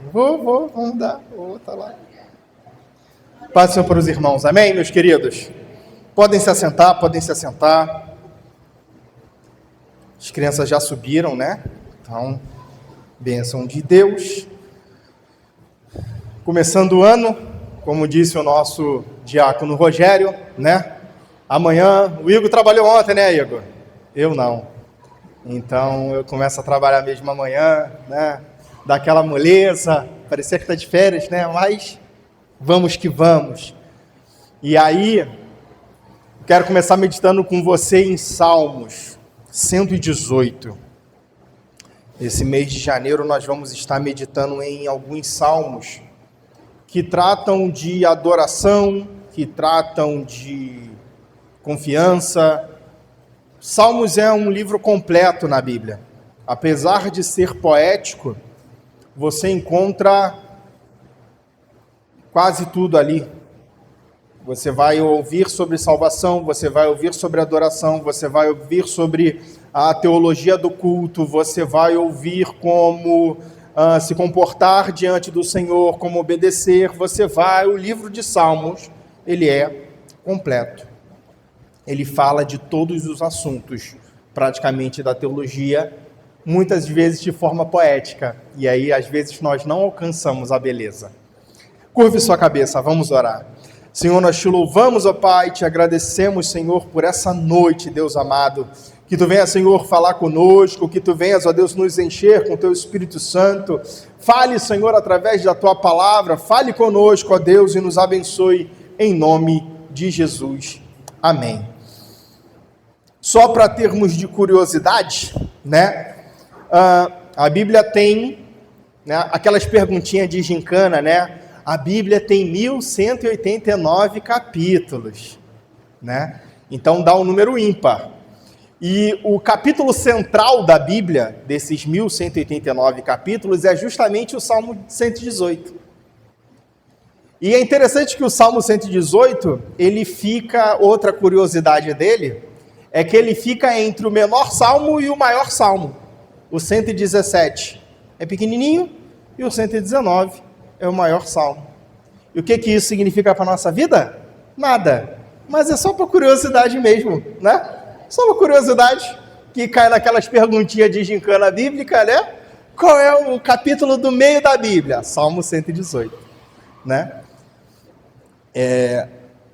Vamos dar, vou estar lá. Paz do Senhor para os irmãos, amém, meus queridos? Podem se assentar. As crianças já subiram, né? Então, bênção de Deus. Começando o ano, como disse o nosso diácono Rogério, né? Amanhã, o Igor trabalhou ontem, né, Igor? Eu não. Então, eu começo a trabalhar mesmo amanhã, né? Dá aquela moleza, parecia que está de férias, né? Mas vamos que vamos. E aí, quero começar meditando com você em Salmos 118. Esse mês de janeiro nós vamos estar meditando em alguns salmos que tratam de adoração, que tratam de confiança. Salmos é um livro completo na Bíblia. Apesar de ser poético, você encontra quase tudo ali. Você vai ouvir sobre salvação, você vai ouvir sobre adoração, você vai ouvir sobre a teologia do culto, você vai ouvir como se comportar diante do Senhor, como obedecer, o livro de Salmos, ele é completo. Ele fala de todos os assuntos, praticamente da teologia, muitas vezes de forma poética, e aí às vezes nós não alcançamos a beleza. Curve sua cabeça, vamos orar. Senhor, nós te louvamos, ó Pai, te agradecemos, Senhor, por essa noite, Deus amado, que Tu venha, Senhor, falar conosco, que Tu venhas, ó Deus, nos encher com Teu Espírito Santo. Fale, Senhor, através da Tua palavra, fale conosco, ó Deus, e nos abençoe, em nome de Jesus. Amém. Só para termos de curiosidade, né, a Bíblia tem, né, aquelas perguntinhas de gincana, né? A Bíblia tem 1189 capítulos, né? Então dá um número ímpar. E o capítulo central da Bíblia, desses 1189 capítulos, é justamente o Salmo 118. E é interessante que o Salmo 118, ele fica, outra curiosidade dele, é que ele fica entre o menor salmo e o maior salmo. O 117 é pequenininho e o 119 é o maior salmo. E o que isso significa para a nossa vida? Nada. Mas é só por curiosidade mesmo, né? Só uma curiosidade que cai naquelas perguntinhas de gincana bíblica, né? Qual é o capítulo do meio da Bíblia? Salmo 118, né?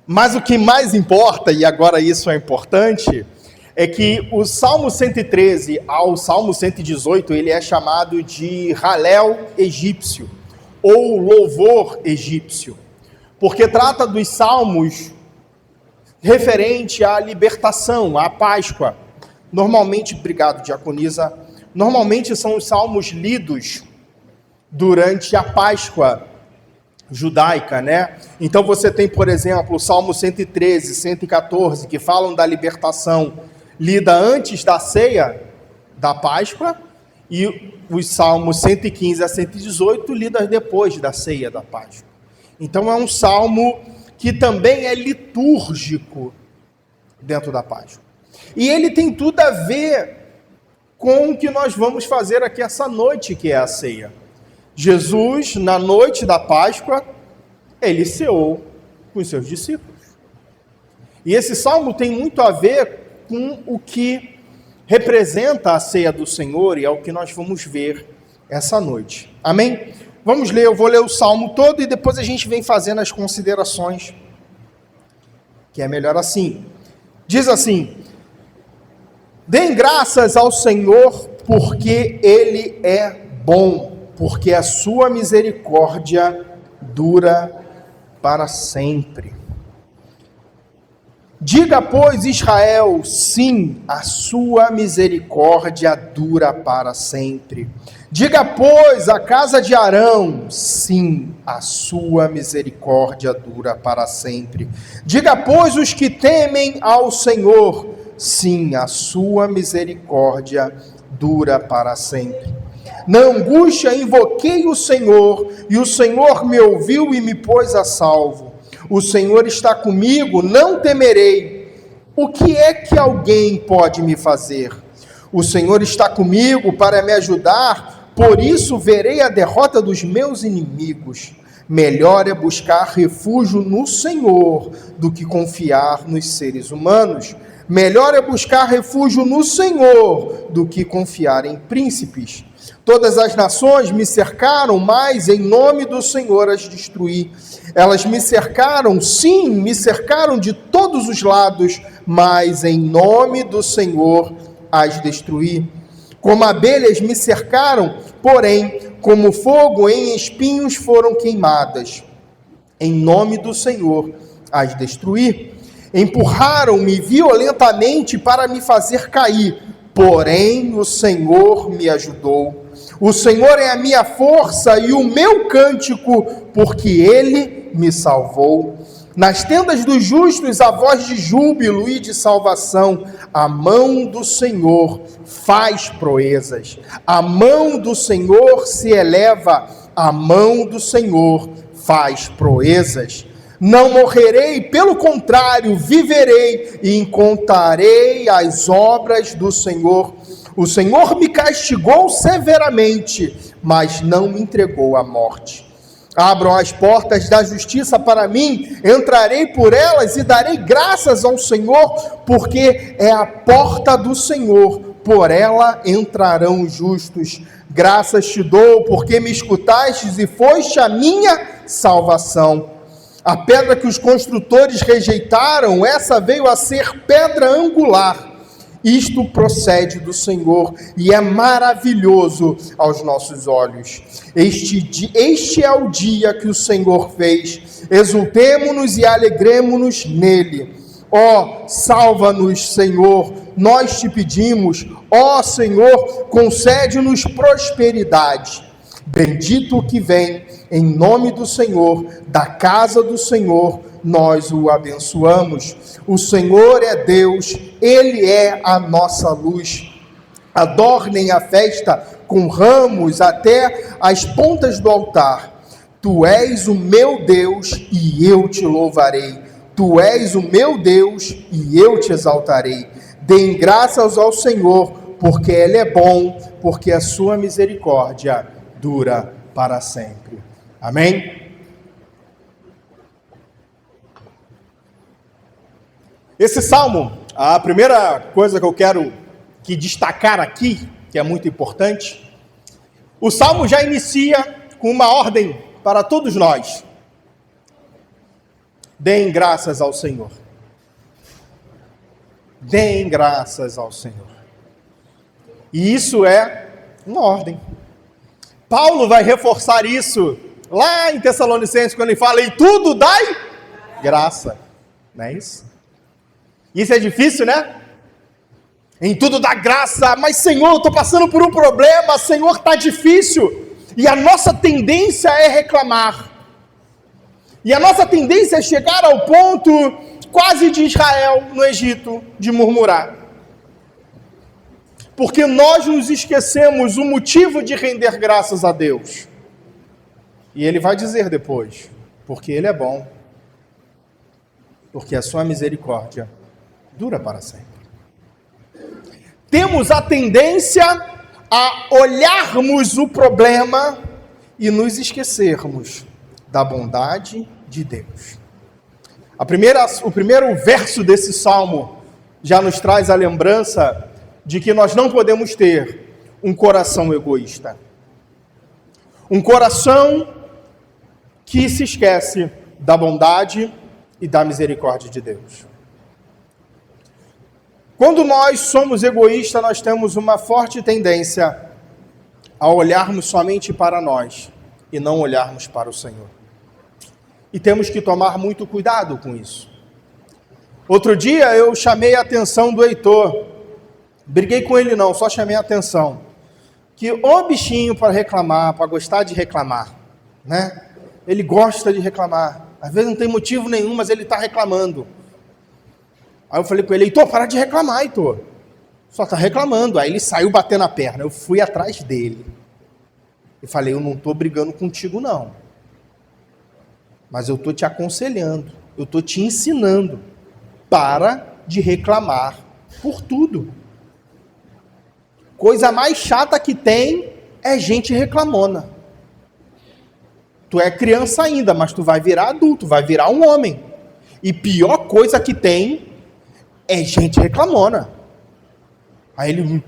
Mas o que mais importa, e agora isso é importante, é que o Salmo 113 ao Salmo 118, ele é chamado de Halel egípcio, ou louvor egípcio, porque trata dos salmos referente à libertação, à Páscoa. Normalmente, obrigado, diaconisa, normalmente são os salmos lidos durante a Páscoa judaica, né? Então você tem, por exemplo, o Salmo 113, 114, que falam da libertação lida antes da ceia da Páscoa, e os Salmos 115 a 118 lidas depois da ceia da Páscoa. Então é um salmo que também é litúrgico dentro da Páscoa. E ele tem tudo a ver com o que nós vamos fazer aqui essa noite, que é a ceia. Jesus, na noite da Páscoa, ele ceou com os seus discípulos. E esse salmo tem muito a ver com o que representa a ceia do Senhor, e é o que nós vamos ver essa noite. Amém? Vamos ler, eu vou ler o salmo todo e depois a gente vem fazendo as considerações, que é melhor assim. Diz assim: deem graças ao Senhor, porque Ele é bom, porque a sua misericórdia dura para sempre. Diga, pois, Israel, sim, a sua misericórdia dura para sempre. Diga, pois, a casa de Arão, sim, a sua misericórdia dura para sempre. Diga, pois, os que temem ao Senhor, sim, a sua misericórdia dura para sempre. Na angústia invoquei o Senhor, e o Senhor me ouviu e me pôs a salvo. O Senhor está comigo, não temerei. O que é que alguém pode me fazer? O Senhor está comigo para me ajudar. Por isso verei a derrota dos meus inimigos. Melhor é buscar refúgio no Senhor do que confiar nos seres humanos. Melhor é buscar refúgio no Senhor do que confiar em príncipes. Todas as nações me cercaram, mas em nome do Senhor as destruí. Elas me cercaram, sim, me cercaram de todos os lados, mas em nome do Senhor as destruí. Como abelhas me cercaram, porém, como fogo em espinhos foram queimadas. Em nome do Senhor as destruí. Empurraram-me violentamente para me fazer cair, porém o Senhor me ajudou. O Senhor é a minha força e o meu cântico, porque Ele me salvou. Nas tendas dos justos a voz de júbilo e de salvação. A mão do Senhor faz proezas. A mão do Senhor se eleva. A mão do Senhor faz proezas. Não morrerei, pelo contrário, viverei e contarei as obras do Senhor. O Senhor me castigou severamente, mas não me entregou à morte. Abram as portas da justiça para mim, entrarei por elas e darei graças ao Senhor, porque é a porta do Senhor, por ela entrarão os justos. Graças te dou, porque me escutastes e foste a minha salvação. A pedra que os construtores rejeitaram, essa veio a ser pedra angular. Isto procede do Senhor e é maravilhoso aos nossos olhos. Este é o dia que o Senhor fez. Exultemo-nos e alegremo-nos nele. Ó, salva-nos, Senhor, nós te pedimos. Ó, Senhor, concede-nos prosperidade. Bendito o que vem em nome do Senhor, da casa do Senhor, nós o abençoamos. O Senhor é Deus, Ele é a nossa luz. Adornem a festa com ramos até as pontas do altar. Tu és o meu Deus e eu te louvarei. Tu és o meu Deus e eu te exaltarei. Deem graças ao Senhor, porque Ele é bom, porque a sua misericórdia dura para sempre. Amém? Esse salmo, a primeira coisa que eu quero destacar aqui, que é muito importante, o salmo já inicia com uma ordem para todos nós. Deem graças ao Senhor. Deem graças ao Senhor. E isso é uma ordem. Paulo vai reforçar isso lá em Tessalonicenses, quando ele fala, em tudo dai graça. Não é isso? Isso é difícil, né? Em tudo dá graça, mas Senhor, eu estou passando por um problema, Senhor, está difícil. E a nossa tendência é reclamar. E a nossa tendência é chegar ao ponto quase de Israel no Egito, de murmurar. Porque nós nos esquecemos o motivo de render graças a Deus. E ele vai dizer depois, porque Ele é bom, porque a sua misericórdia dura para sempre. Temos a tendência a olharmos o problema e nos esquecermos da bondade de Deus. O primeiro verso desse salmo já nos traz a lembrança de que nós não podemos ter um coração egoísta. Um coração que se esquece da bondade e da misericórdia de Deus. Quando nós somos egoístas, nós temos uma forte tendência a olharmos somente para nós e não olharmos para o Senhor. E temos que tomar muito cuidado com isso. Outro dia eu chamei a atenção do Heitor. Briguei com ele não, só chamei a atenção. Que o bichinho para reclamar, para gostar de reclamar, né? Ele gosta de reclamar. Às vezes não tem motivo nenhum, mas ele está reclamando. Aí eu falei com ele, Heitor, para de reclamar, Heitor. Só está reclamando. Aí ele saiu batendo a perna. Eu fui atrás dele. E falei, eu não estou brigando contigo não. Mas eu estou te aconselhando. Eu estou te ensinando. Para de reclamar por tudo. Coisa mais chata que tem é gente reclamona. Tu é criança ainda, mas tu vai virar adulto, vai virar um homem. E pior coisa que tem é gente reclamona. Aí ele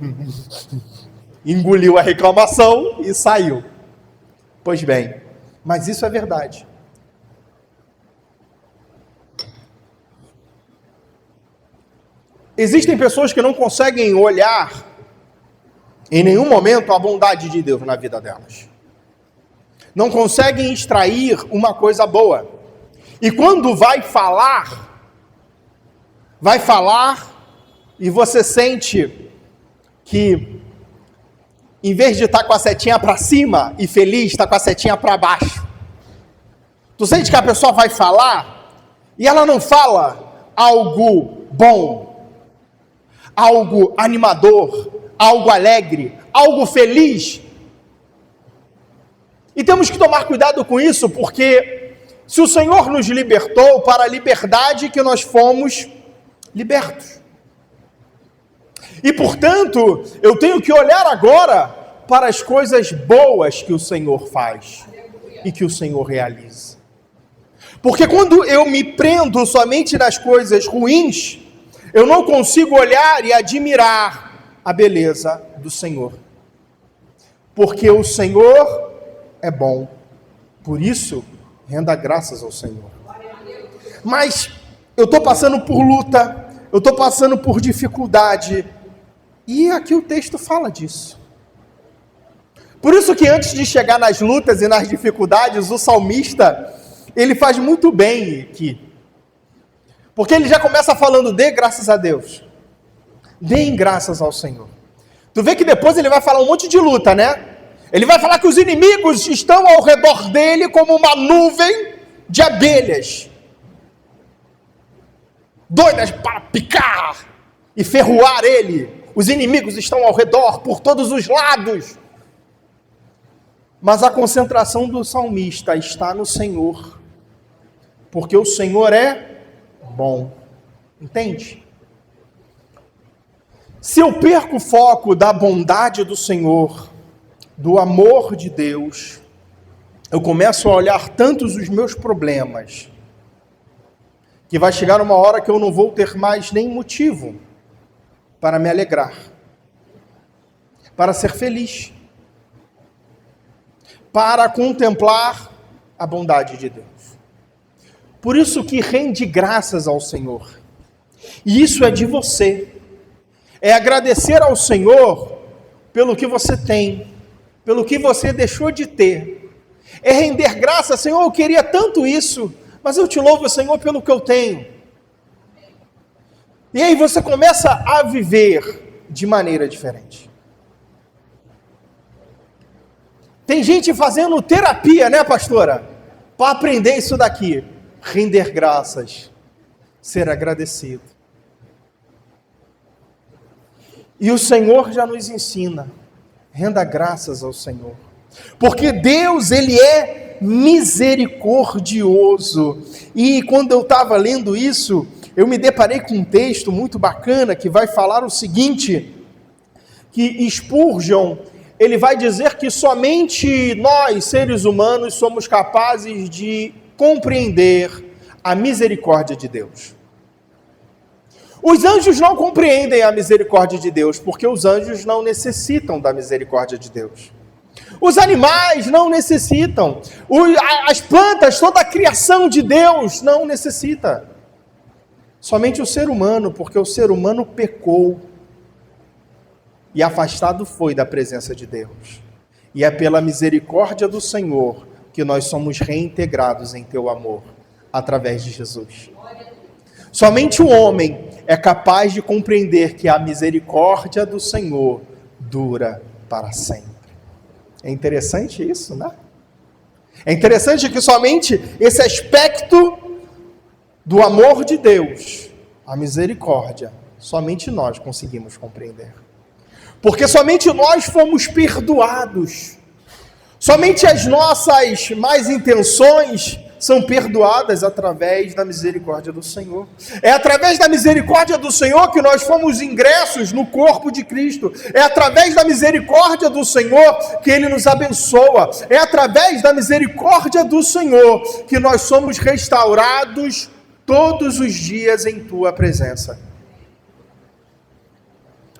engoliu a reclamação e saiu. Pois bem, mas isso é verdade. Existem pessoas que não conseguem olhar em nenhum momento a bondade de Deus na vida delas. Não conseguem extrair uma coisa boa. E quando vai falar e você sente que em vez de estar com a setinha para cima e feliz, está com a setinha para baixo. Tu sente que a pessoa vai falar e ela não fala algo bom, algo animador, algo alegre, algo feliz. E temos que tomar cuidado com isso, porque se o Senhor nos libertou, para a liberdade que nós fomos libertos. E, portanto, eu tenho que olhar agora para as coisas boas que o Senhor faz e que o Senhor realiza. Porque quando eu me prendo somente nas coisas ruins, eu não consigo olhar e admirar a beleza do Senhor. Porque o Senhor é bom. Por isso, renda graças ao Senhor. Mas eu estou passando por luta, eu estou passando por dificuldade. E aqui o texto fala disso. Por isso que antes de chegar nas lutas e nas dificuldades, o salmista, ele faz muito bem aqui. Porque ele já começa falando, dê graças a Deus. Deem graças ao Senhor. Tu vê que depois ele vai falar um monte de luta, né? Ele vai falar que os inimigos estão ao redor dele como uma nuvem de abelhas. Doidas para picar e ferroar ele. Os inimigos estão ao redor, por todos os lados. Mas a concentração do salmista está no Senhor. Porque o Senhor é bom. Entende? Se eu perco o foco da bondade do Senhor, do amor de Deus, eu começo a olhar tantos os meus problemas, que vai chegar uma hora que eu não vou ter mais nem motivo para me alegrar, para ser feliz, para contemplar a bondade de Deus. Por isso que rende graças ao Senhor. E isso é de você. É agradecer ao Senhor pelo que você tem, pelo que você deixou de ter. É render graças, Senhor, eu queria tanto isso, mas eu te louvo, Senhor, pelo que eu tenho. E aí você começa a viver de maneira diferente. Tem gente fazendo terapia, né, pastora? Para aprender isso daqui. Render graças, ser agradecido. E o Senhor já nos ensina, renda graças ao Senhor. Porque Deus, Ele é misericordioso. E quando eu estava lendo isso, eu me deparei com um texto muito bacana que vai falar o seguinte, que Spurgeon, ele vai dizer que somente nós, seres humanos, somos capazes de compreender a misericórdia de Deus. Os anjos não compreendem a misericórdia de Deus, porque os anjos não necessitam da misericórdia de Deus. Os animais não necessitam. As plantas, toda a criação de Deus não necessita. Somente o ser humano, porque o ser humano pecou e afastado foi da presença de Deus. E é pela misericórdia do Senhor que nós somos reintegrados em teu amor, através de Jesus. Somente o homem é capaz de compreender que a misericórdia do Senhor dura para sempre. É interessante isso, né? É interessante que somente esse aspecto do amor de Deus, a misericórdia, somente nós conseguimos compreender. Porque somente nós fomos perdoados. Somente as nossas más intenções são perdoadas através da misericórdia do Senhor. É através da misericórdia do Senhor que nós fomos ingressos no corpo de Cristo. É através da misericórdia do Senhor que Ele nos abençoa. É através da misericórdia do Senhor que nós somos restaurados todos os dias em Tua presença.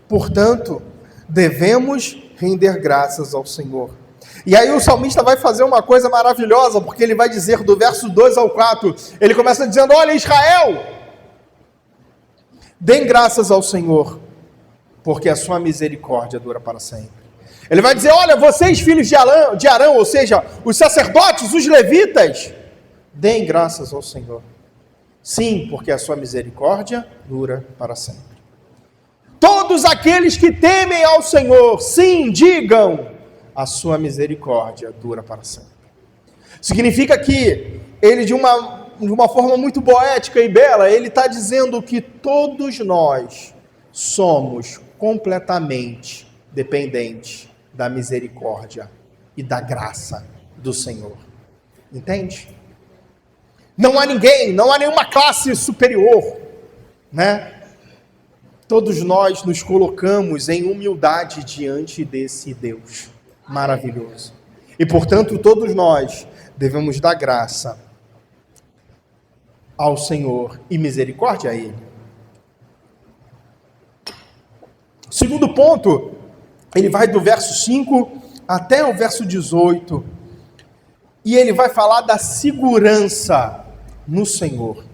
Portanto, devemos render graças ao Senhor. E aí o salmista vai fazer uma coisa maravilhosa, porque ele vai dizer do verso 2 ao 4, ele começa dizendo: olha, Israel, deem graças ao Senhor, porque a sua misericórdia dura para sempre. Ele vai dizer: olha, vocês filhos de Arão, ou seja, os sacerdotes, os levitas, deem graças ao Senhor. Sim, porque a sua misericórdia dura para sempre. Todos aqueles que temem ao Senhor, sim, digam: a sua misericórdia dura para sempre. Significa que ele, de uma forma muito poética e bela, ele está dizendo que todos nós somos completamente dependentes da misericórdia e da graça do Senhor. Entende? Não há ninguém, não há nenhuma classe superior, né? Todos nós nos colocamos em humildade diante desse Deus maravilhoso. E, portanto, todos nós devemos dar graça ao Senhor e misericórdia a Ele. Segundo ponto, ele vai do verso 5 até o verso 18, e ele vai falar da segurança no Senhor.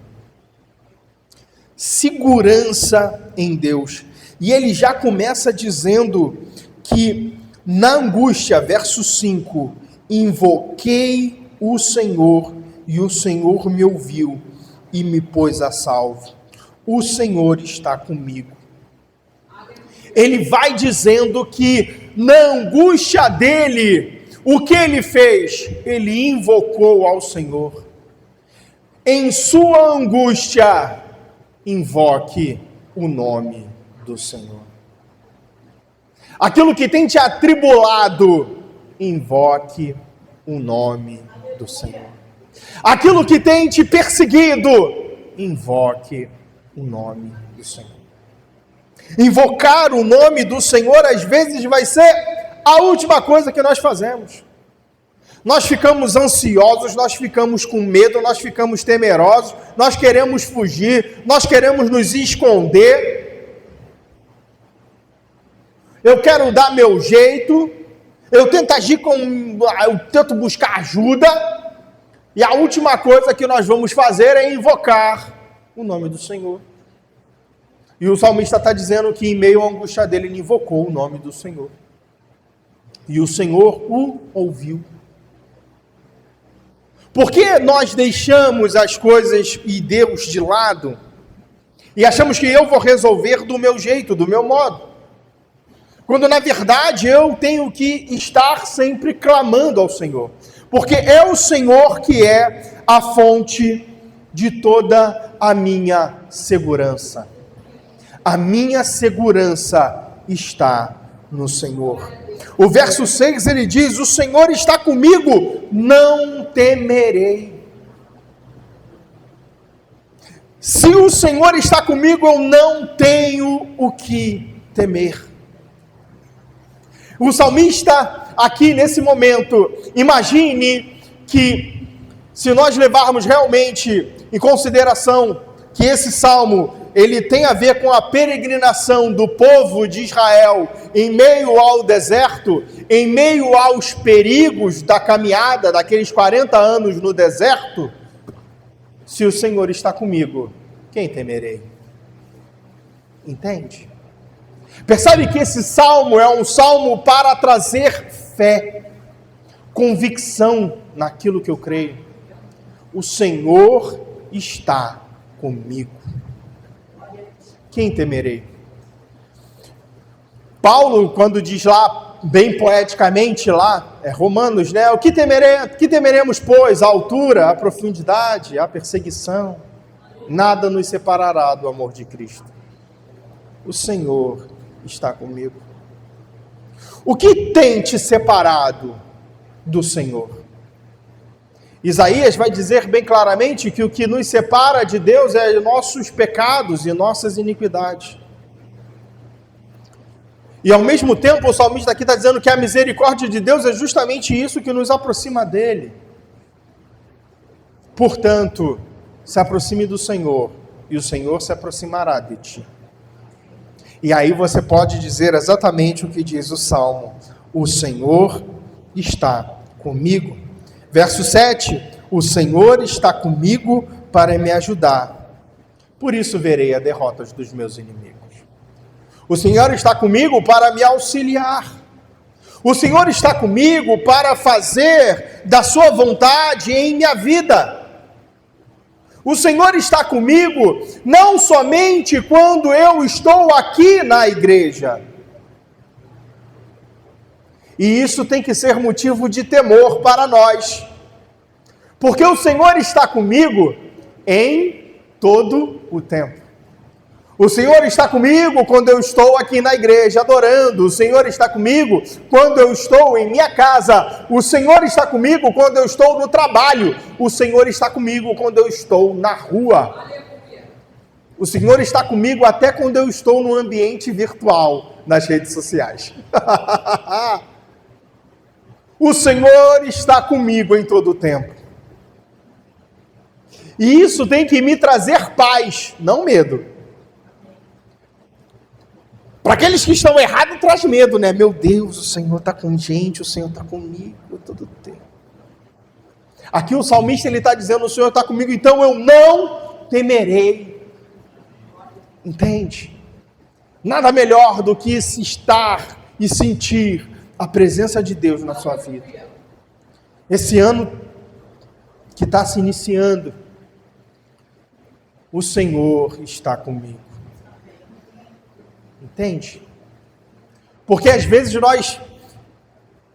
Segurança em Deus. E ele já começa dizendo que na angústia, verso 5, invoquei o Senhor e o Senhor me ouviu e me pôs a salvo. O Senhor está comigo. Ele vai dizendo que na angústia dele, o que ele fez? Ele invocou ao Senhor. Em sua angústia, invoque o nome do Senhor. Aquilo que tem te atribulado, invoque o nome do Senhor. Aquilo que tem te perseguido, invoque o nome do Senhor. Invocar o nome do Senhor, às vezes, vai ser a última coisa que nós fazemos. Nós ficamos ansiosos, nós ficamos com medo, nós ficamos temerosos, nós queremos fugir, nós queremos nos esconder. Eu quero dar meu jeito, eu tento agir eu tento buscar ajuda, e a última coisa que nós vamos fazer é invocar o nome do Senhor. E o salmista está dizendo que em meio à angústia dele, ele invocou o nome do Senhor. E o Senhor o ouviu. Por que nós deixamos as coisas e Deus de lado e achamos que eu vou resolver do meu jeito, do meu modo? Quando na verdade eu tenho que estar sempre clamando ao Senhor. Porque é o Senhor que é a fonte de toda a minha segurança. A minha segurança está no Senhor. O verso 6 ele diz: o Senhor está comigo, não temerei. Se o Senhor está comigo, eu não tenho o que temer. O salmista aqui nesse momento, imagine que se nós levarmos realmente em consideração que esse salmo, ele tem a ver com a peregrinação do povo de Israel em meio ao deserto, em meio aos perigos da caminhada, daqueles 40 anos no deserto. Se o Senhor está comigo, quem temerei? Entende? Percebe que esse salmo é um salmo para trazer fé, convicção naquilo que eu creio. O Senhor está comigo. Quem temerei? Paulo, quando diz lá, bem poeticamente lá, é Romanos, né? O que temeremos, pois? A altura, a profundidade, a perseguição. Nada nos separará do amor de Cristo. O Senhor está comigo. O que tem te separado do Senhor? Isaías vai dizer bem claramente que o que nos separa de Deus é nossos pecados e nossas iniquidades. E ao mesmo tempo o salmista aqui está dizendo que a misericórdia de Deus é justamente isso que nos aproxima dele. Portanto, se aproxime do Senhor, e o Senhor se aproximará de ti. E aí você pode dizer exatamente o que diz o Salmo: o Senhor está comigo. Verso 7, o Senhor está comigo para me ajudar, por isso verei a derrota dos meus inimigos. O Senhor está comigo para me auxiliar. O Senhor está comigo para fazer da sua vontade em minha vida. O Senhor está comigo não somente quando eu estou aqui na igreja. E isso tem que ser motivo de temor para nós. Porque o Senhor está comigo em todo o tempo. O Senhor está comigo quando eu estou aqui na igreja adorando. O Senhor está comigo quando eu estou em minha casa. O Senhor está comigo quando eu estou no trabalho. O Senhor está comigo quando eu estou na rua. O Senhor está comigo até quando eu estou no ambiente virtual, nas redes sociais. O Senhor está comigo em todo o tempo. E isso tem que me trazer paz, não medo. Para aqueles que estão errados, traz medo, né? Meu Deus, o Senhor está com gente, o Senhor está comigo todo o tempo. Aqui o salmista ele está dizendo: o Senhor está comigo, então eu não temerei. Entende? Nada melhor do que estar e sentir a presença de Deus na sua vida. Esse ano que está se iniciando, o Senhor está comigo. Entende? Porque às vezes nós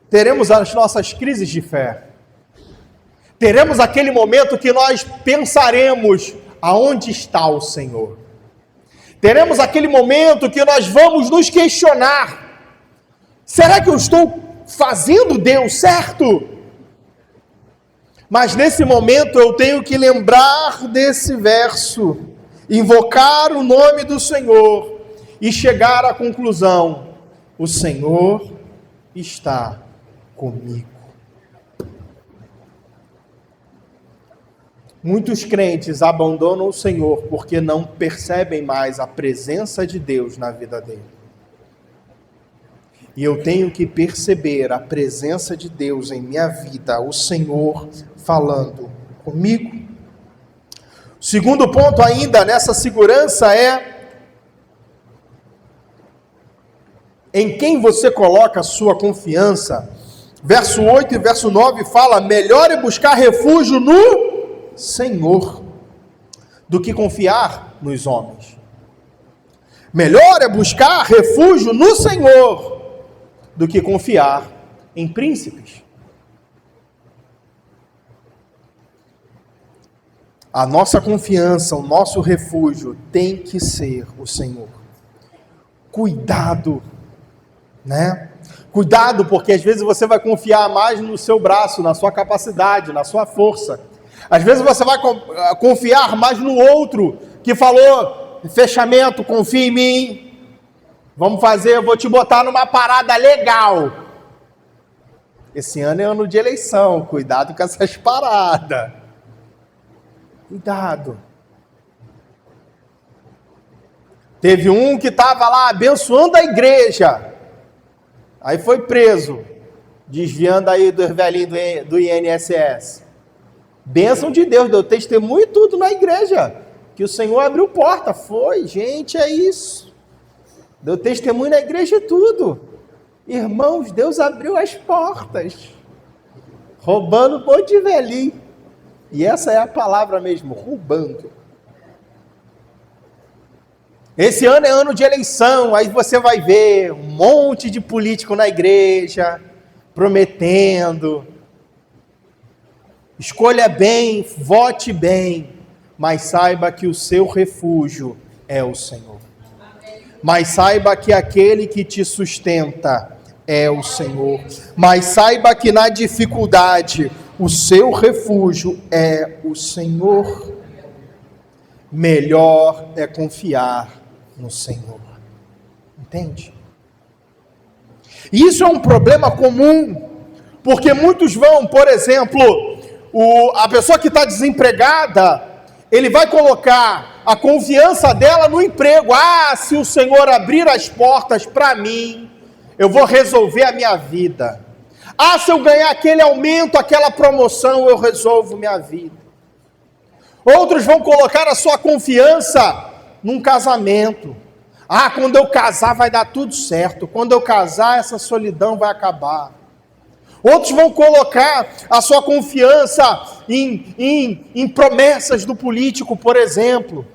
teremos as nossas crises de fé. Teremos aquele momento que nós pensaremos: aonde está o Senhor? Teremos aquele momento que nós vamos nos questionar: será que eu estou fazendo Deus certo? Mas nesse momento eu tenho que lembrar desse verso, invocar o nome do Senhor e chegar à conclusão: o Senhor está comigo. Muitos crentes abandonam o Senhor porque não percebem mais a presença de Deus na vida dele. E eu tenho que perceber a presença de Deus em minha vida, o Senhor falando comigo. O segundo ponto ainda nessa segurança é: em quem você coloca a sua confiança. Verso 8 e verso 9 fala: melhor é buscar refúgio no Senhor do que confiar nos homens. Melhor é buscar refúgio no Senhor do que confiar em príncipes. A nossa confiança, o nosso refúgio tem que ser o Senhor. Cuidado, né? Cuidado, porque às vezes você vai confiar mais no seu braço, na sua capacidade, na sua força. Às vezes você vai confiar mais no outro que falou: fechamento, confia em mim, vamos fazer, eu vou te botar numa parada legal. Esse ano é ano de eleição, cuidado com essas paradas. Cuidado. Teve um que estava lá abençoando a igreja, aí foi preso, desviando aí dos velhinhos do INSS. Bênção de Deus, deu testemunho e tudo na igreja, que o Senhor abriu porta. Foi, gente, é isso. Deu testemunho na igreja e tudo. Irmãos, Deus abriu as portas, roubando um monte de velhinho. E essa é a palavra mesmo, roubando. Esse ano é ano de eleição, aí você vai ver um monte de político na igreja, prometendo. Escolha bem, vote bem, mas saiba que o seu refúgio é o Senhor. Mas saiba que aquele que te sustenta é o Senhor. Mas saiba que na dificuldade, o seu refúgio é o Senhor. Melhor é confiar no Senhor. Entende? E isso é um problema comum, porque muitos vão, por exemplo, a pessoa que está desempregada, ele vai colocar a confiança dela no emprego. Se o Senhor abrir as portas para mim, eu vou resolver a minha vida. Se eu ganhar aquele aumento, aquela promoção, eu resolvo minha vida. Outros vão colocar a sua confiança num casamento. Quando eu casar vai dar tudo certo. Quando eu casar, essa solidão vai acabar. Outros vão colocar a sua confiança em promessas do político, por exemplo.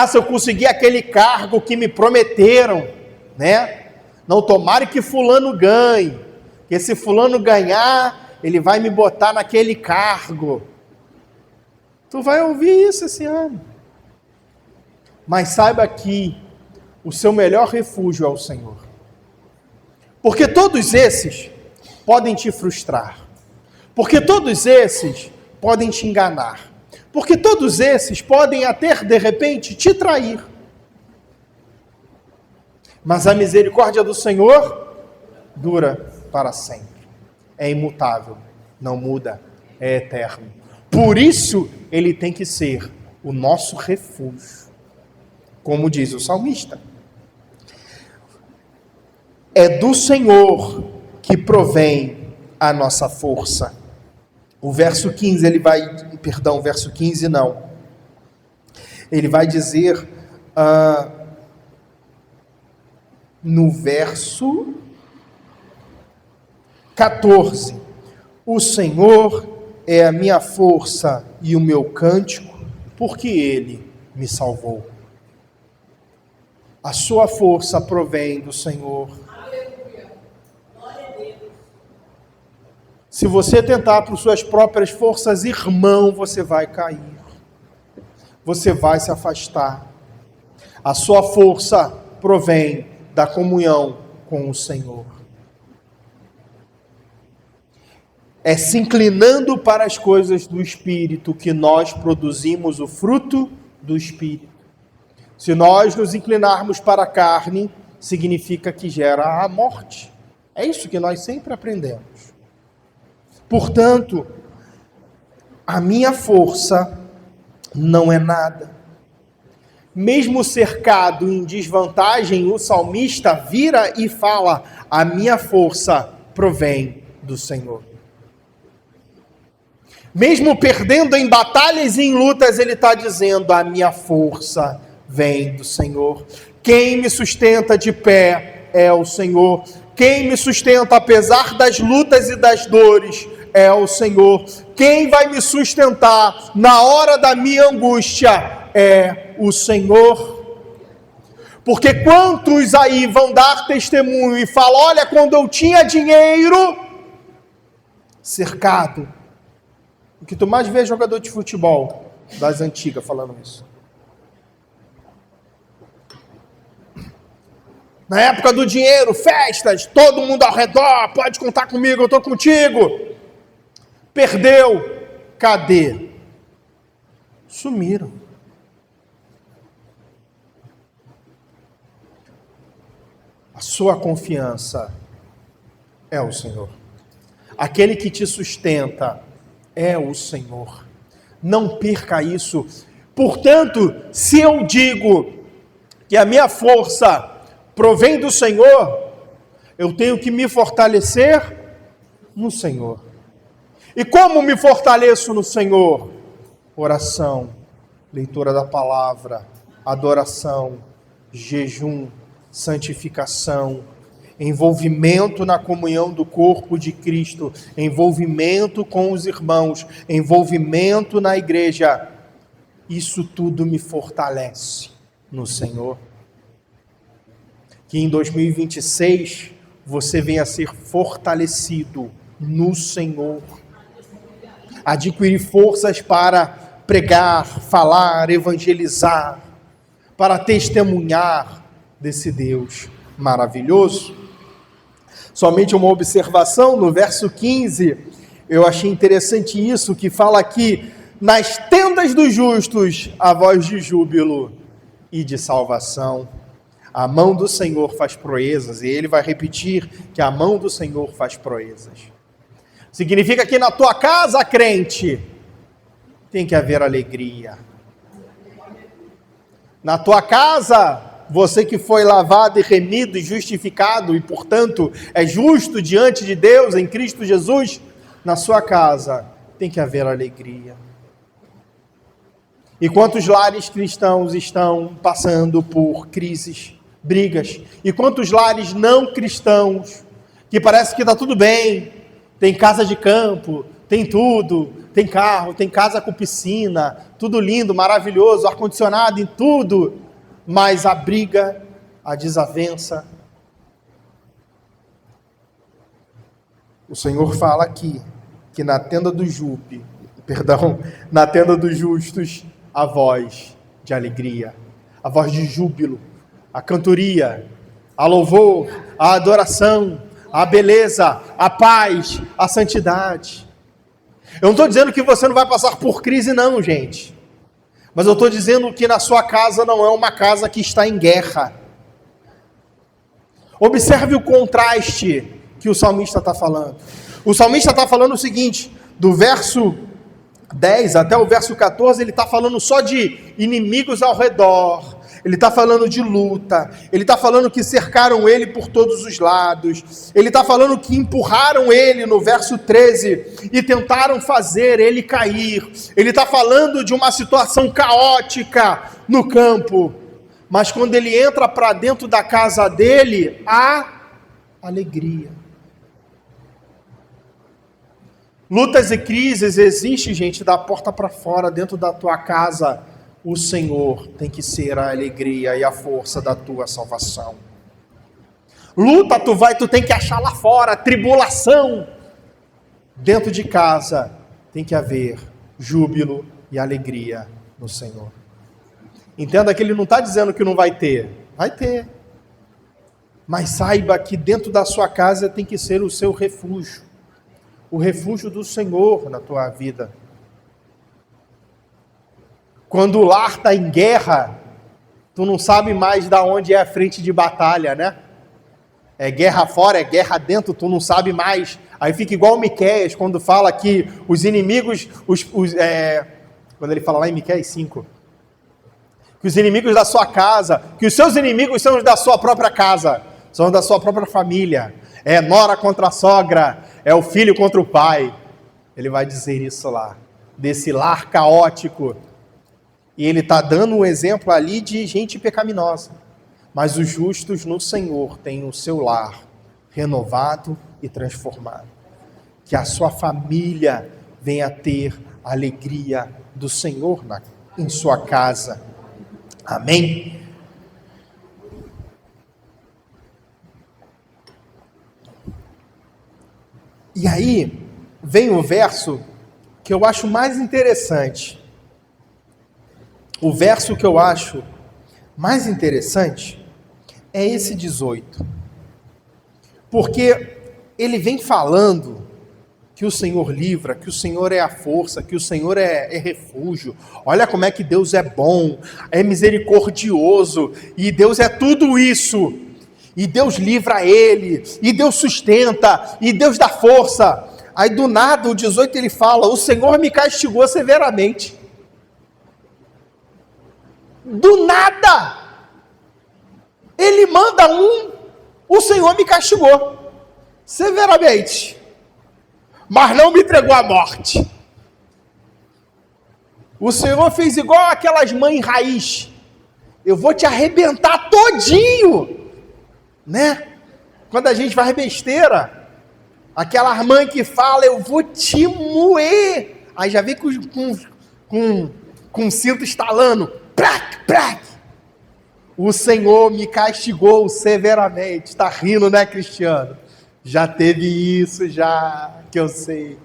Se eu conseguir aquele cargo que me prometeram, né? Não, tomara que fulano ganhe. Porque se fulano ganhar, ele vai me botar naquele cargo. Tu vai ouvir isso esse ano. Mas saiba que o seu melhor refúgio é o Senhor. Porque todos esses podem te frustrar. Porque todos esses podem te enganar. Porque todos esses podem até, de repente, te trair. Mas a misericórdia do Senhor dura para sempre. É imutável, não muda, é eterno. Por isso, ele tem que ser o nosso refúgio. Como diz o salmista. É do Senhor que provém a nossa força. O verso 15, verso 15 não. Ele vai dizer no verso 14: o Senhor é a minha força e o meu cântico, porque Ele me salvou. A sua força provém do Senhor. Se você tentar por suas próprias forças, irmão, você vai cair. Você vai se afastar. A sua força provém da comunhão com o Senhor. É se inclinando para as coisas do Espírito que nós produzimos o fruto do Espírito. Se nós nos inclinarmos para a carne, significa que gera a morte. É isso que nós sempre aprendemos. Portanto, a minha força não é nada. Mesmo cercado em desvantagem, o salmista vira e fala: a minha força provém do Senhor. Mesmo perdendo em batalhas e em lutas, ele está dizendo: a minha força vem do Senhor. Quem me sustenta de pé é o Senhor. Quem me sustenta apesar das lutas e das dores é o Senhor. Quem vai me sustentar na hora da minha angústia é o Senhor. Porque quantos aí vão dar testemunho e falar: olha, quando eu tinha dinheiro, cercado. O que tu mais vê é jogador de futebol das antigas falando isso. Na época do dinheiro, festas, todo mundo ao redor, pode contar comigo, eu estou contigo. Perdeu, cadê? Sumiram. A sua confiança é o Senhor. Aquele que te sustenta é o Senhor. Não perca isso. Portanto, se eu digo que a minha força provém do Senhor, eu tenho que me fortalecer no Senhor. E como me fortaleço no Senhor? Oração, leitura da palavra, adoração, jejum, santificação, envolvimento na comunhão do corpo de Cristo, envolvimento com os irmãos, envolvimento na igreja. Isso tudo me fortalece no Senhor. Que em 2026 você venha a ser fortalecido no Senhor. Adquirir forças para pregar, falar, evangelizar, para testemunhar desse Deus maravilhoso. somente uma observação, no verso 15, eu achei interessante isso, que fala aqui, nas tendas dos justos, a voz de júbilo e de salvação. A mão do Senhor faz proezas, e ele vai repetir que a mão do Senhor faz proezas. Significa que na tua casa, crente, tem que haver alegria. Na tua casa, você que foi lavado e remido e justificado e, portanto, é justo diante de Deus em Cristo Jesus, na sua casa tem que haver alegria. E quantos lares cristãos estão passando por crises, brigas? E quantos lares não cristãos, que parece que está tudo bem, tem casa de campo, tem tudo, tem carro, tem casa com piscina, tudo lindo, maravilhoso, ar-condicionado em tudo, mas a briga, a desavença. O Senhor fala aqui que na tenda dos na tenda dos justos, a voz de alegria, a voz de júbilo, a cantoria, a louvor, a adoração, a beleza, a paz, a santidade. Eu não estou dizendo que você não vai passar por crise não, gente. Mas eu estou dizendo que na sua casa não é uma casa que está em guerra. Observe o contraste que o salmista está falando. O salmista está falando o seguinte, do verso 10 até o verso 14, ele está falando só de inimigos ao redor, ele está falando de luta, ele está falando que cercaram ele por todos os lados, ele está falando que empurraram ele no verso 13 e tentaram fazer ele cair, ele está falando de uma situação caótica no campo, mas quando ele entra para dentro da casa dele, há alegria. Lutas e crises existem, gente, da porta para fora, dentro da tua casa. O Senhor tem que ser a alegria e a força da tua salvação. Luta tu tem que achar lá fora, tribulação. Dentro de casa tem que haver júbilo e alegria no Senhor. Entenda que ele não está dizendo que não vai ter. Vai ter. Mas saiba que dentro da sua casa tem que ser o seu refúgio. O refúgio do Senhor na tua vida. Quando o lar está em guerra, tu não sabe mais de onde é a frente de batalha, né? É guerra fora, é guerra dentro, tu não sabe mais. Aí fica igual o Miqueias, quando fala que os inimigos, quando ele fala lá em Miqueias 5, que os inimigos da sua casa, que os seus inimigos são os da sua própria casa, são os da sua própria família. É nora contra a sogra, é o filho contra o pai. Ele vai dizer isso lá, desse lar caótico. E ele está dando um exemplo ali de gente pecaminosa. Mas os justos no Senhor têm o seu lar renovado e transformado. Que a sua família venha ter a alegria do Senhor em sua casa. Amém? E aí, vem o verso que eu acho mais interessante. O verso que eu acho mais interessante é esse 18. Porque ele vem falando que o Senhor livra, que o Senhor é a força, que o Senhor é refúgio. Olha como é que Deus é bom, é misericordioso, e Deus é tudo isso. E Deus livra ele, e Deus sustenta, e Deus dá força. Aí do nada, o 18 ele fala, o Senhor me castigou severamente. Do nada, ele manda o Senhor me castigou severamente, mas não me entregou à morte. O Senhor fez igual aquelas mães raiz, eu vou te arrebentar todinho, né? Quando a gente faz besteira, aquela mãe que fala, eu vou te moer, aí já vem com o cinto estalando, prac, prac. O Senhor me castigou severamente. Está rindo, né, Cristiano? Já teve isso, já, que eu sei.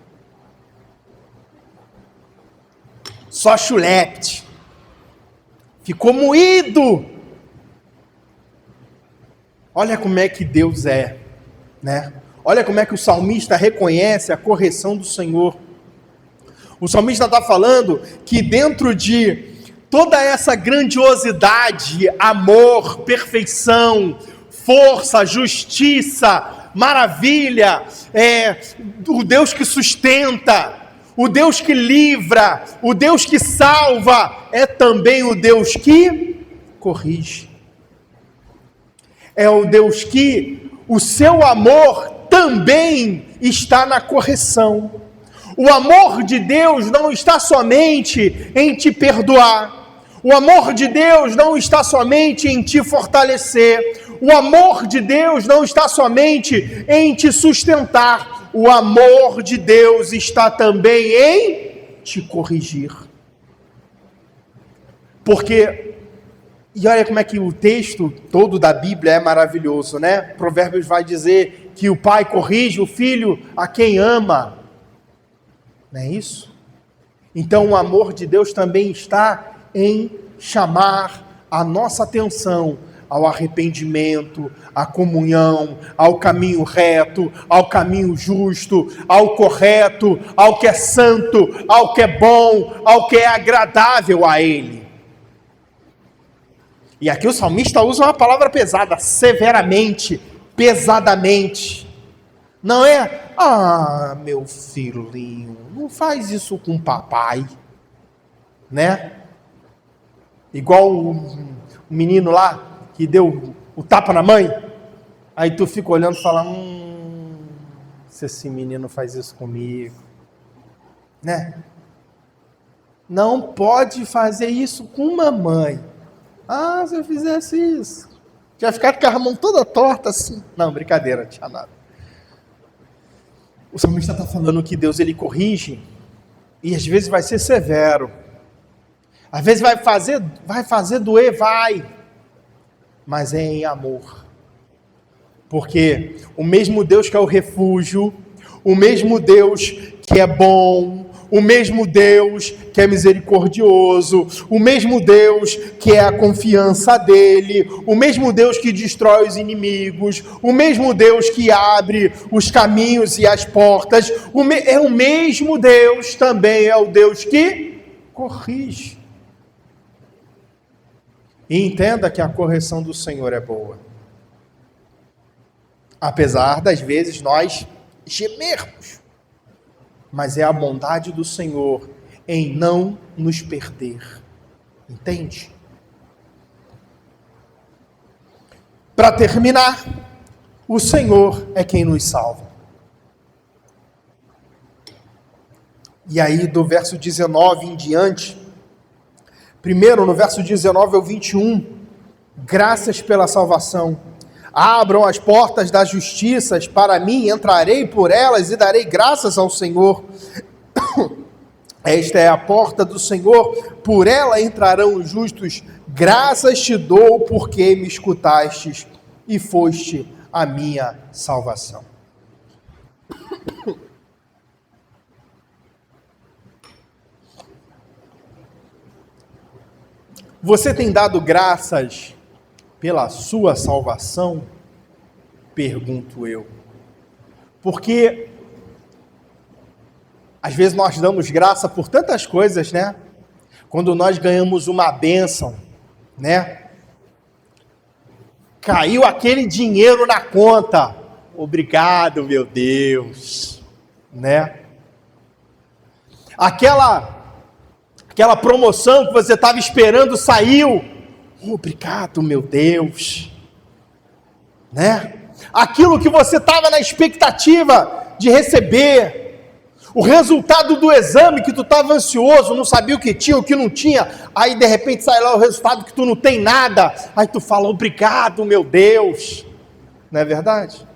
Só chulepte. Ficou moído. Olha como é que Deus é, né? Olha como é que o salmista reconhece a correção do Senhor. O salmista está falando que dentro de toda essa grandiosidade, amor, perfeição, força, justiça, maravilha, o Deus que sustenta, o Deus que livra, o Deus que salva, é também o Deus que corrige. É o Deus que o seu amor também está na correção. O amor de Deus não está somente em te perdoar. O amor de Deus não está somente em te fortalecer. O amor de Deus não está somente em te sustentar. O amor de Deus está também em te corrigir. Porque, e olha como é que o texto todo da Bíblia é maravilhoso, né? Provérbios vai dizer que o pai corrige o filho a quem ama. Não é isso? Então o amor de Deus também está em chamar a nossa atenção ao arrependimento, à comunhão, ao caminho reto, ao caminho justo, ao correto, ao que é santo, ao que é bom, ao que é agradável a Ele. E aqui o salmista usa uma palavra pesada, severamente, pesadamente. Não é, meu filhinho, não faz isso com o papai, né? Igual o menino lá, que deu o tapa na mãe, aí tu fica olhando e fala, se esse menino faz isso comigo, né? Não pode fazer isso com mamãe. Se eu fizesse isso, já ficar com a mão toda torta assim. Não, brincadeira, não tinha nada. O salmista está falando que Deus, ele corrige, e às vezes vai ser severo, às vezes vai fazer doer, mas é em amor, porque o mesmo Deus que é o refúgio, o mesmo Deus que é bom, o mesmo Deus que é misericordioso, o mesmo Deus que é a confiança dele, o mesmo Deus que destrói os inimigos, o mesmo Deus que abre os caminhos e as portas, é o mesmo Deus, também é o Deus que corrige. E entenda que a correção do Senhor é boa. Apesar das vezes nós gemermos, mas é a bondade do Senhor em não nos perder. Entende? Para terminar, o Senhor é quem nos salva. E aí, do verso 19 em diante, primeiro no verso 19 ao 21, graças pela salvação. Abram as portas das justiças para mim, entrarei por elas e darei graças ao Senhor. Esta é a porta do Senhor, por ela entrarão os justos. Graças te dou, porque me escutastes e foste a minha salvação. Você tem dado graças pela sua salvação? Pergunto eu. Porque às vezes nós damos graça por tantas coisas, né? Quando nós ganhamos uma bênção, né? Caiu aquele dinheiro na conta. Obrigado, meu Deus, né? Aquela promoção que você estava esperando saiu. Obrigado, meu Deus, né? Aquilo que você estava na expectativa de receber, o resultado do exame que tu estava ansioso, não sabia o que tinha, o que não tinha, aí de repente sai lá o resultado que tu não tem nada, aí tu fala, obrigado, meu Deus, não é verdade?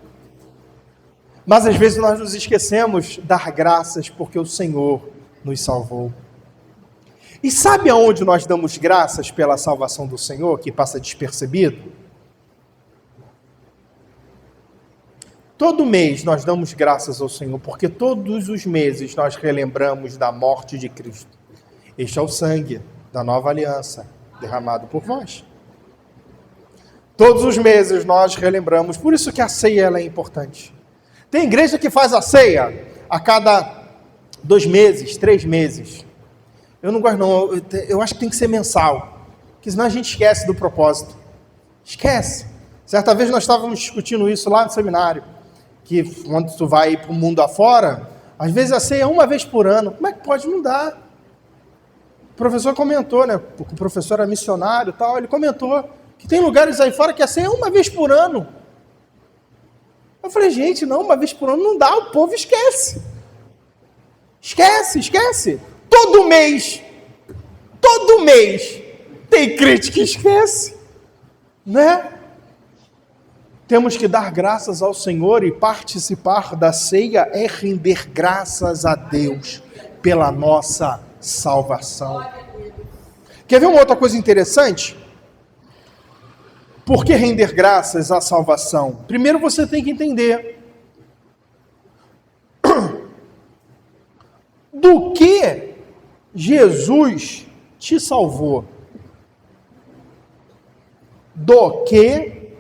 Mas às vezes nós nos esquecemos de dar graças porque o Senhor nos salvou. E sabe aonde nós damos graças pela salvação do Senhor, que passa despercebido? Todo mês nós damos graças ao Senhor, porque todos os meses nós relembramos da morte de Cristo. Este é o sangue da nova aliança, derramado por vós. Todos os meses nós relembramos, por isso que a ceia ela é importante. Tem igreja que faz a ceia a cada 2 meses, 3 meses. Eu não gosto não, eu acho que tem que ser mensal, porque senão a gente esquece do propósito. Esquece. Certa vez nós estávamos discutindo isso lá no seminário, que quando tu vai para o mundo afora, às vezes a ceia é 1 vez por ano. Como é que pode? Não dá. O professor comentou, né? O professor era missionário e tal, ele comentou que tem lugares aí fora que a ceia é 1 vez por ano. Eu falei, gente, não, 1 vez por ano não dá, o povo esquece. Esquece. Todo mês, tem crente que esquece, né? Temos que dar graças ao Senhor, e participar da ceia é render graças a Deus pela nossa salvação. Quer ver uma outra coisa interessante? Por que render graças à salvação? Primeiro você tem que entender do que Jesus te salvou. Do que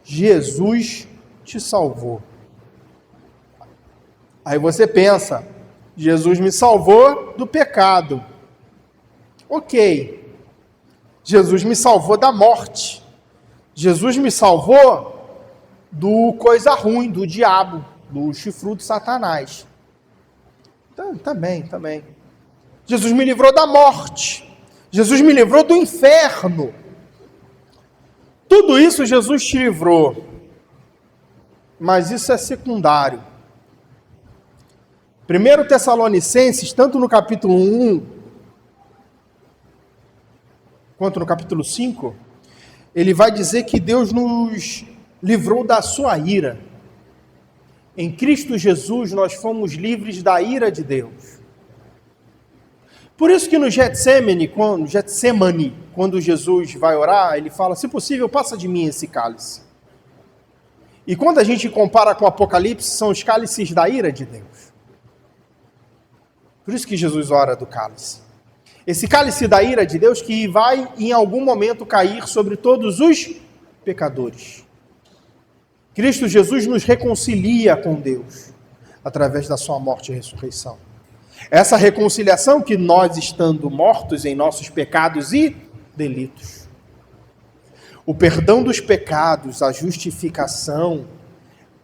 Jesus te salvou. Aí você pensa, Jesus me salvou do pecado. Ok. Jesus me salvou da morte. Jesus me salvou do coisa ruim, do diabo, do chifrudo de Satanás. Então, também. Jesus me livrou da morte. Jesus me livrou do inferno. Tudo isso Jesus te livrou. Mas isso é secundário. 1 Tessalonicenses, tanto no capítulo 1, quanto no capítulo 5, ele vai dizer que Deus nos livrou da sua ira. Em Cristo Jesus nós fomos livres da ira de Deus. Por isso que no Getsemane, quando Jesus vai orar, ele fala, se possível, passa de mim esse cálice. E quando a gente compara com o Apocalipse, são os cálices da ira de Deus. Por isso que Jesus ora do cálice. Esse cálice da ira de Deus que vai em algum momento cair sobre todos os pecadores. Cristo Jesus nos reconcilia com Deus através da sua morte e ressurreição. Essa reconciliação que nós, estando mortos em nossos pecados e delitos. O perdão dos pecados, a justificação,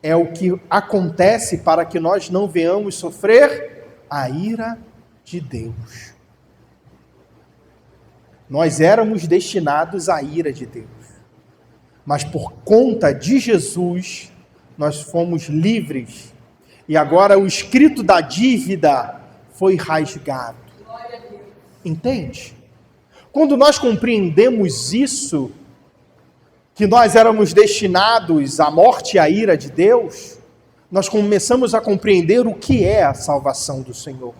é o que acontece para que nós não venhamos sofrer a ira de Deus. Nós éramos destinados à ira de Deus. Mas por conta de Jesus, nós fomos livres. E agora o escrito da dívida foi rasgado. Entende? Quando nós compreendemos isso, que nós éramos destinados à morte e à ira de Deus, nós começamos a compreender o que é a salvação do Senhor.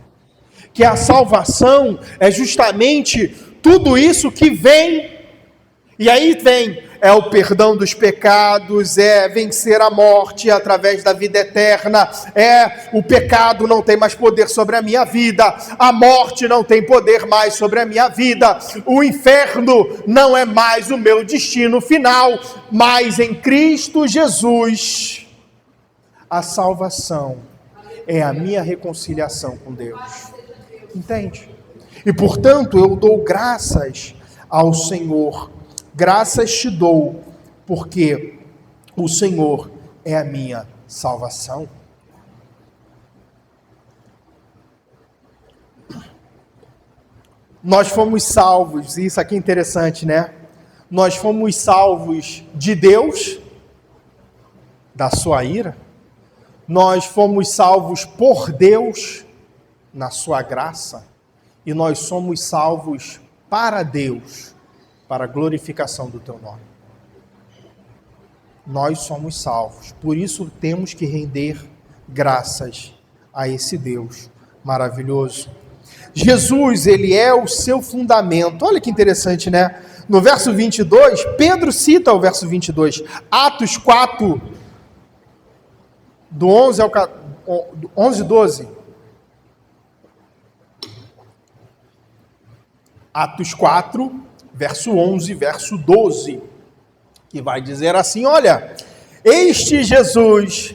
Que a salvação é justamente tudo isso que vem, e aí vem, é o perdão dos pecados, é vencer a morte através da vida eterna, o pecado não tem mais poder sobre a minha vida, a morte não tem poder mais sobre a minha vida, o inferno não é mais o meu destino final, mas em Cristo Jesus, a salvação é a minha reconciliação com Deus. Entende? E portanto eu dou graças ao Senhor. Graças te dou, porque o Senhor é a minha salvação. Nós fomos salvos, e isso aqui é interessante, né? Nós fomos salvos de Deus, da sua ira. Nós fomos salvos por Deus, na sua graça. E nós somos salvos para Deus, para a glorificação do teu nome. Nós somos salvos, por isso temos que render graças a esse Deus maravilhoso. Jesus, ele é o seu fundamento. Olha que interessante, né? No verso 22, Pedro cita o verso 22, Atos 4, do 11 e 12. Atos 4, verso 11, verso 12, que vai dizer assim, olha, este Jesus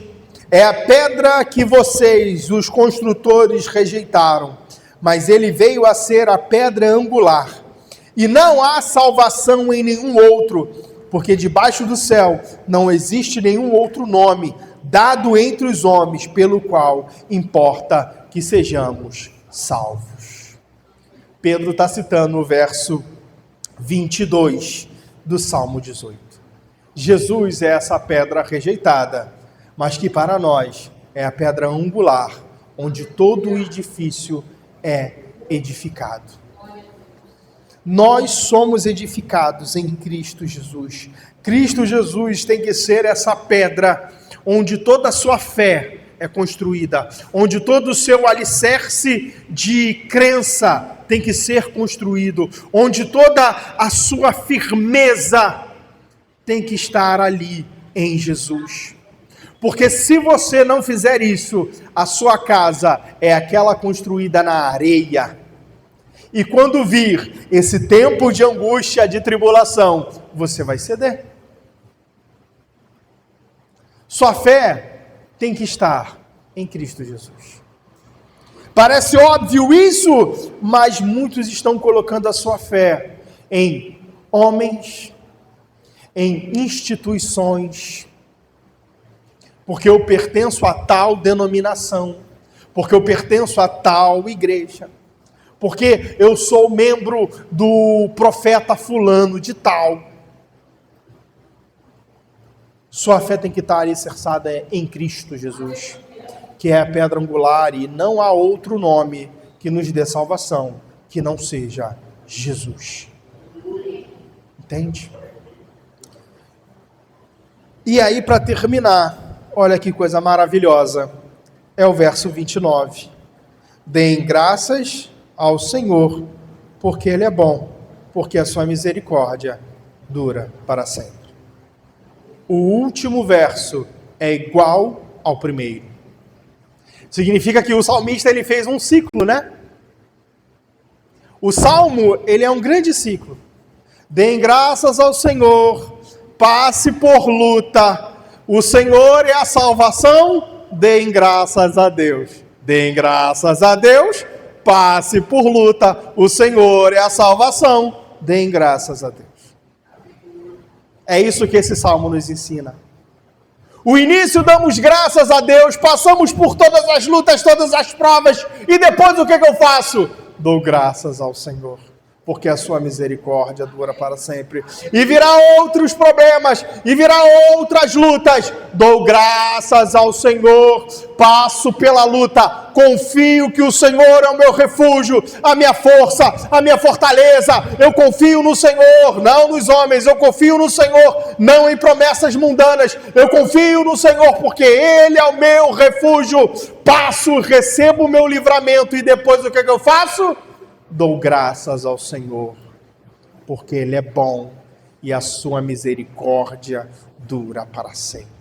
É a pedra que vocês, os construtores, rejeitaram, mas ele veio a ser a pedra angular. E não há salvação em nenhum outro, porque debaixo do céu não existe nenhum outro nome dado entre os homens pelo qual importa que sejamos salvos. Pedro está citando o verso 22 do Salmo 18. Jesus é essa pedra rejeitada, mas que para nós é a pedra angular, onde todo o edifício é edificado. Nós somos edificados em Cristo Jesus. Cristo Jesus tem que ser essa pedra onde toda a sua fé é construída, onde todo o seu alicerce de crença tem que ser construído, onde toda a sua firmeza tem que estar ali em Jesus. Porque se você não fizer isso, a sua casa é aquela construída na areia. E quando vir esse tempo de angústia, de tribulação, você vai ceder. Sua fé tem que estar em Cristo Jesus. Parece óbvio isso, mas muitos estão colocando a sua fé em homens, em instituições, porque eu pertenço a tal denominação, porque eu pertenço a tal igreja, porque eu sou membro do profeta fulano de tal. Sua fé tem que estar alicerçada em Cristo Jesus, que é a pedra angular, e não há outro nome que nos dê salvação que não seja Jesus. Entende? E aí, para terminar, olha que coisa maravilhosa, é o verso 29. Deem graças ao Senhor, porque Ele é bom, porque a sua misericórdia dura para sempre. O último verso é igual ao primeiro. Significa que o salmista ele fez um ciclo, né? O salmo, ele é um grande ciclo. Deem graças ao Senhor, passe por luta. O Senhor é a salvação, deem graças a Deus. Deem graças a Deus, passe por luta. O Senhor é a salvação, deem graças a Deus. É isso que esse salmo nos ensina. O início, damos graças a Deus, passamos por todas as lutas, todas as provas, e depois o que eu faço? Dou graças ao Senhor, porque a sua misericórdia dura para sempre. E virá outros problemas, e virá outras lutas. Dou graças ao Senhor, passo pela luta, confio que o Senhor é o meu refúgio, a minha força, a minha fortaleza. Eu confio no Senhor, não nos homens. Eu confio no Senhor, não em promessas mundanas. Eu confio no Senhor, porque Ele é o meu refúgio. Passo, recebo o meu livramento, e depois o que eu faço? Dou graças ao Senhor, porque Ele é bom e a sua misericórdia dura para sempre.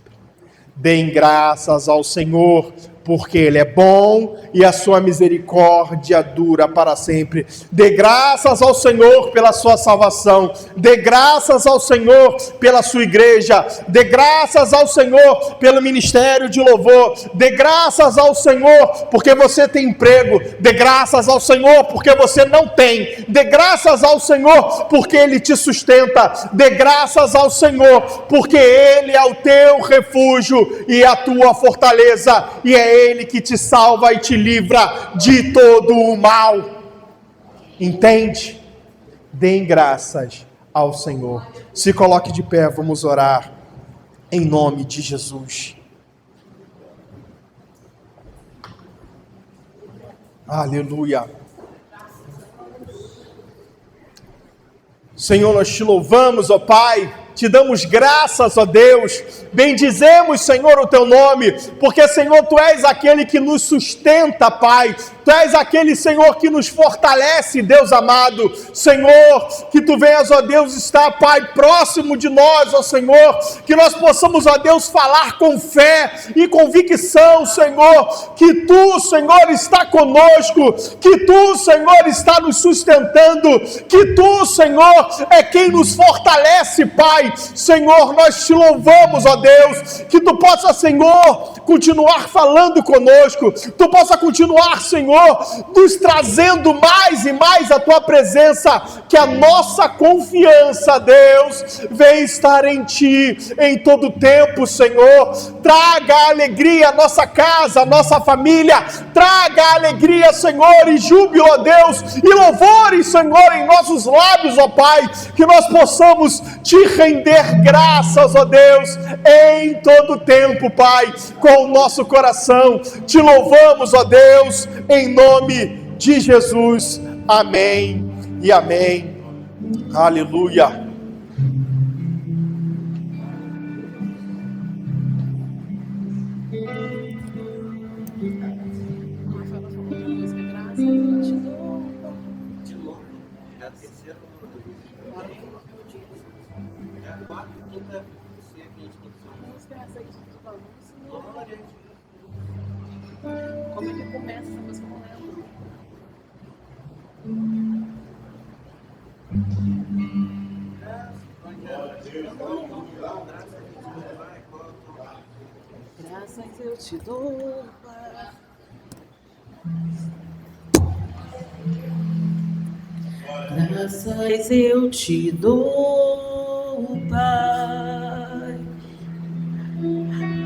Deem graças ao Senhor, porque Ele é bom e a sua misericórdia dura para sempre. Dê graças ao Senhor pela sua salvação. Dê graças ao Senhor pela sua igreja. Dê graças ao Senhor pelo ministério de louvor. Dê graças ao Senhor porque você tem emprego. Dê graças ao Senhor porque você não tem. Dê graças ao Senhor porque Ele te sustenta. Dê graças ao Senhor porque Ele é o teu refúgio e a tua fortaleza, e é Ele que te salva e te livra de todo o mal. Entende? Deem graças ao Senhor. Se coloque de pé, vamos orar em nome de Jesus. Aleluia. Senhor, nós te louvamos, ó Pai. Te damos graças, ó Deus, bendizemos, Senhor, o Teu nome, porque, Senhor, Tu és aquele que nos sustenta, Pai, Tu és aquele, Senhor, que nos fortalece, Deus amado, Senhor, que Tu venhas, ó Deus, estar, Pai, próximo de nós, ó Senhor, que nós possamos, ó Deus, falar com fé e convicção, Senhor, que Tu, Senhor, está conosco, que Tu, Senhor, está nos sustentando, que Tu, Senhor, é quem nos fortalece, Pai, Pai. Senhor, nós te louvamos, ó Deus, que tu possa, Senhor, continuar falando conosco, tu possa continuar, Senhor, nos trazendo mais e mais a tua presença, que a nossa confiança, Deus, vem estar em ti em todo tempo, Senhor. Traga alegria à nossa casa, à nossa família, traga alegria, Senhor, e júbilo, ó Deus, e louvores, Senhor, em nossos lábios, ó Pai, que nós possamos te render graças, ó Deus, em todo tempo, Pai, com o nosso coração. Te louvamos, ó Deus, em nome de Jesus. Amém e amém. Aleluia. Como é que começa essa música? Eu não lembro. Graças eu te dou, Pai. Graças eu te dou, Pai,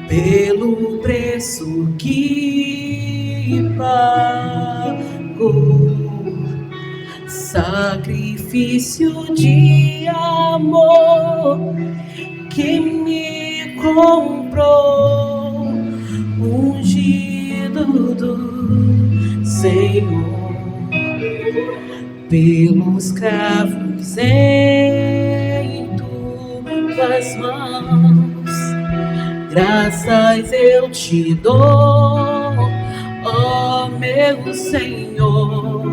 pelo preço que pagou, sacrifício de amor que me comprou, ungido do Senhor, pelos cravos em tuas mãos. Graças eu te dou, ó meu Senhor,